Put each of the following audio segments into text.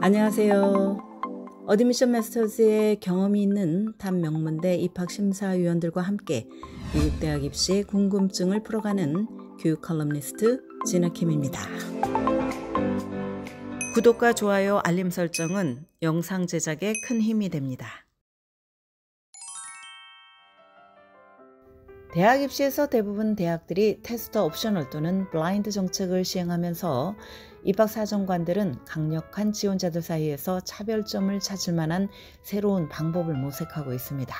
안녕하세요. 어드미션 마스터즈의 경험이 있는 탑 명문대 입학심사위원들과 함께 미국 대학 입시의 궁금증을 풀어가는 교육 컬럼니스트 진아킴입니다. 구독과 좋아요, 알림 설정은 영상 제작에 큰 힘이 됩니다. 대학 입시에서 대부분 대학들이 테스트 옵셔널 또는 블라인드 정책을 시행하면서 입학사정관들은 강력한 지원자들 사이에서 차별점을 찾을 만한 새로운 방법을 모색하고 있습니다.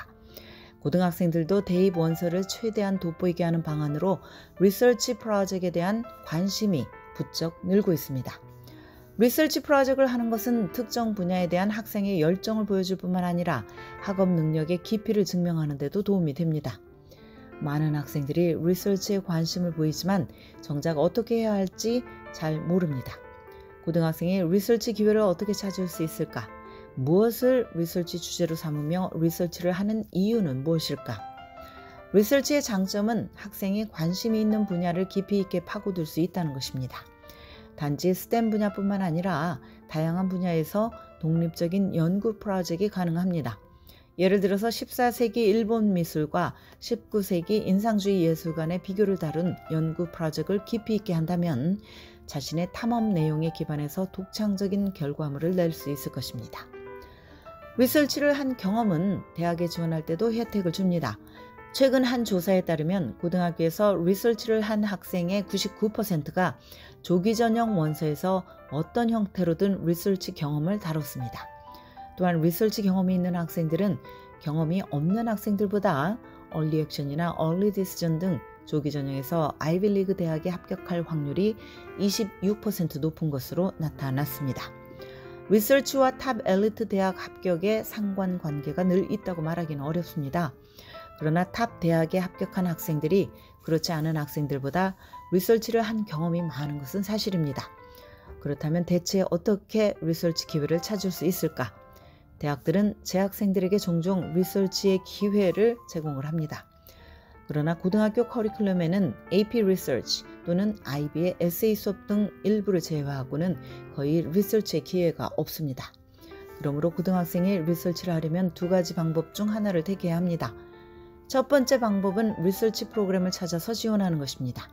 고등학생들도 대입 원서를 최대한 돋보이게 하는 방안으로 리서치 프로젝트에 대한 관심이 부쩍 늘고 있습니다. 리서치 프로젝트를 하는 것은 특정 분야에 대한 학생의 열정을 보여줄 뿐만 아니라 학업 능력의 깊이를 증명하는 데도 도움이 됩니다. 많은 학생들이 리서치에 관심을 보이지만 정작 어떻게 해야 할지 잘 모릅니다. 고등학생이 리서치 기회를 어떻게 찾을 수 있을까? 무엇을 리서치 주제로 삼으며 리서치를 하는 이유는 무엇일까? 리서치의 장점은 학생이 관심이 있는 분야를 깊이 있게 파고들 수 있다는 것입니다. 단지 스템 분야뿐만 아니라 다양한 분야에서 독립적인 연구 프로젝트가 가능합니다. 예를 들어서 14세기 일본 미술과 19세기 인상주의 예술 간의 비교를 다룬 연구 프로젝트를 깊이 있게 한다면 자신의 탐험 내용에 기반해서 독창적인 결과물을 낼 수 있을 것입니다. 리서치를 한 경험은 대학에 지원할 때도 혜택을 줍니다. 최근 한 조사에 따르면 고등학교에서 리서치를 한 학생의 99%가 조기 전형 원서에서 어떤 형태로든 리서치 경험을 다뤘습니다. 또한 리서치 경험이 있는 학생들은 경험이 없는 학생들보다 얼리 액션이나 얼리 디시전 등 조기 전형에서 아이비리그 대학에 합격할 확률이 26% 높은 것으로 나타났습니다. 리서치와 탑 엘리트 대학 합격에 상관관계가 늘 있다고 말하기는 어렵습니다. 그러나 탑 대학에 합격한 학생들이 그렇지 않은 학생들보다 리서치를 한 경험이 많은 것은 사실입니다. 그렇다면 대체 어떻게 리서치 기회를 찾을 수 있을까? 대학들은 재학생들에게 종종 리서치의 기회를 제공을 합니다. 그러나 고등학교 커리큘럼에는 AP Research 또는 IB의 에세이 수업 등 일부를 제외하고는 거의 리서치의 기회가 없습니다. 그러므로 고등학생이 리서치를 하려면 두 가지 방법 중 하나를 택해야 합니다. 첫 번째 방법은 리서치 프로그램을 찾아서 지원하는 것입니다.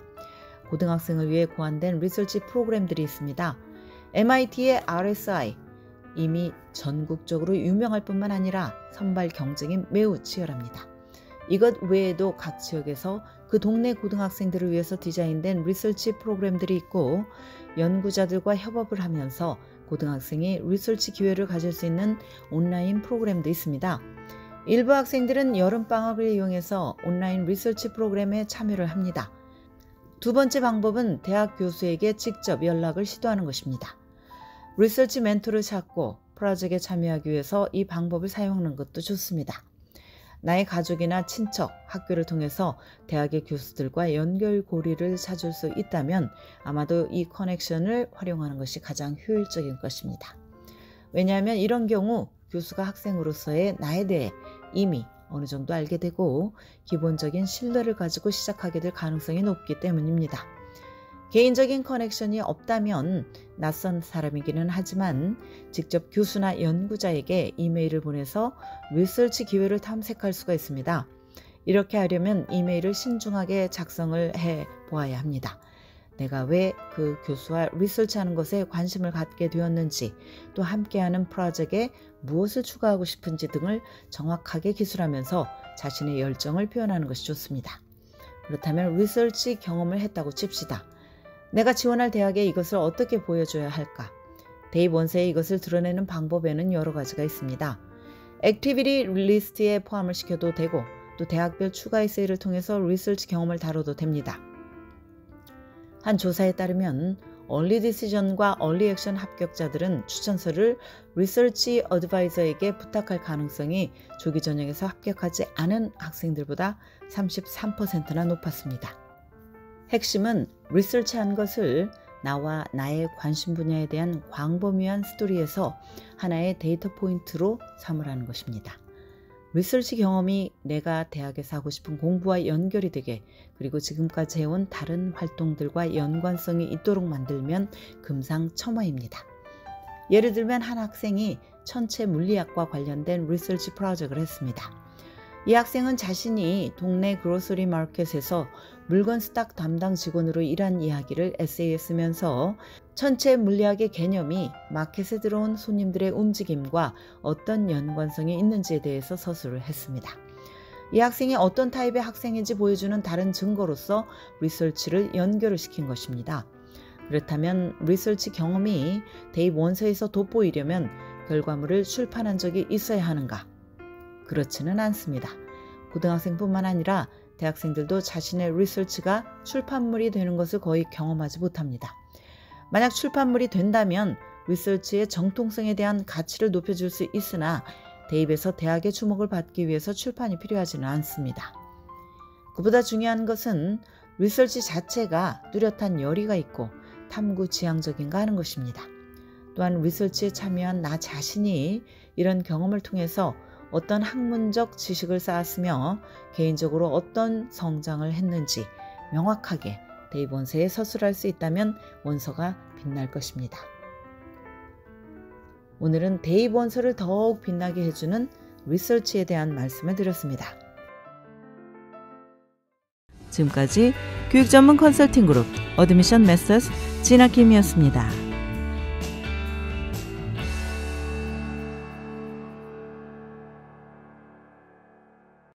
고등학생을 위해 고안된 리서치 프로그램들이 있습니다. MIT의 RSI, 이미 전국적으로 유명할 뿐만 아니라 선발 경쟁이 매우 치열합니다. 이것 외에도 각 지역에서 그 동네 고등학생들을 위해서 디자인된 리서치 프로그램들이 있고 연구자들과 협업을 하면서 고등학생이 리서치 기회를 가질 수 있는 온라인 프로그램도 있습니다. 일부 학생들은 여름방학을 이용해서 온라인 리서치 프로그램에 참여를 합니다. 두 번째 방법은 대학 교수에게 직접 연락을 시도하는 것입니다. 리서치 멘토를 찾고 프로젝트에 참여하기 위해서 이 방법을 사용하는 것도 좋습니다. 나의 가족이나 친척, 학교를 통해서 대학의 교수들과 연결고리를 찾을 수 있다면 아마도 이 커넥션을 활용하는 것이 가장 효율적인 것입니다. 왜냐하면 이런 경우 교수가 학생으로서의 나에 대해 이미 어느 정도 알게 되고 기본적인 신뢰를 가지고 시작하게 될 가능성이 높기 때문입니다. 개인적인 커넥션이 없다면 낯선 사람이기는 하지만 직접 교수나 연구자에게 이메일을 보내서 리서치 기회를 탐색할 수가 있습니다. 이렇게 하려면 이메일을 신중하게 작성을 해 보아야 합니다. 내가 왜 그 교수와 리서치하는 것에 관심을 갖게 되었는지, 또 함께하는 프로젝트에 무엇을 추가하고 싶은지 등을 정확하게 기술하면서 자신의 열정을 표현하는 것이 좋습니다. 그렇다면 리서치 경험을 했다고 칩시다. 내가 지원할 대학에 이것을 어떻게 보여줘야 할까? 대입 원서에 이것을 드러내는 방법에는 여러 가지가 있습니다. 액티비티 리스트에 포함을 시켜도 되고 또 대학별 추가 에세이를 통해서 리서치 경험을 다뤄도 됩니다. 한 조사에 따르면 얼리 디시전과 얼리 액션 합격자들은 추천서를 리서치 어드바이저에게 부탁할 가능성이 조기 전형에서 합격하지 않은 학생들보다 33%나 높았습니다. 핵심은 리서치한 것을 나와 나의 관심 분야에 대한 광범위한 스토리에서 하나의 데이터 포인트로 삼으라는 것입니다. 리서치 경험이 내가 대학에서 하고 싶은 공부와 연결이 되게, 그리고 지금까지 해온 다른 활동들과 연관성이 있도록 만들면 금상첨화입니다. 예를 들면 한 학생이 천체 물리학과 관련된 리서치 프로젝트를 했습니다. 이 학생은 자신이 동네 그로서리 마켓에서 물건 스탁 담당 직원으로 일한 이야기를 에세이에 쓰면서 천체 물리학의 개념이 마켓에 들어온 손님들의 움직임과 어떤 연관성이 있는지에 대해서 서술을 했습니다. 이 학생이 어떤 타입의 학생인지 보여주는 다른 증거로서 리서치를 연결을 시킨 것입니다. 그렇다면 리서치 경험이 대입 원서에서 돋보이려면 결과물을 출판한 적이 있어야 하는가? 그렇지는 않습니다. 고등학생뿐만 아니라 대학생들도 자신의 리서치가 출판물이 되는 것을 거의 경험하지 못합니다. 만약 출판물이 된다면 리서치의 정통성에 대한 가치를 높여줄 수 있으나 대입에서 대학의 주목을 받기 위해서 출판이 필요하지는 않습니다. 그보다 중요한 것은 리서치 자체가 뚜렷한 열의가 있고 탐구 지향적인가 하는 것입니다. 또한 리서치에 참여한 나 자신이 이런 경험을 통해서 어떤 학문적 지식을 쌓았으며 개인적으로 어떤 성장을 했는지 명확하게 대입 원서에 서술할 수 있다면 원서가 빛날 것입니다. 오늘은 대입 원서를 더욱 빛나게 해주는 리서치에 대한 말씀을 드렸습니다. 지금까지 교육 전문 컨설팅 그룹 어드미션 메서스 진아킴이었습니다.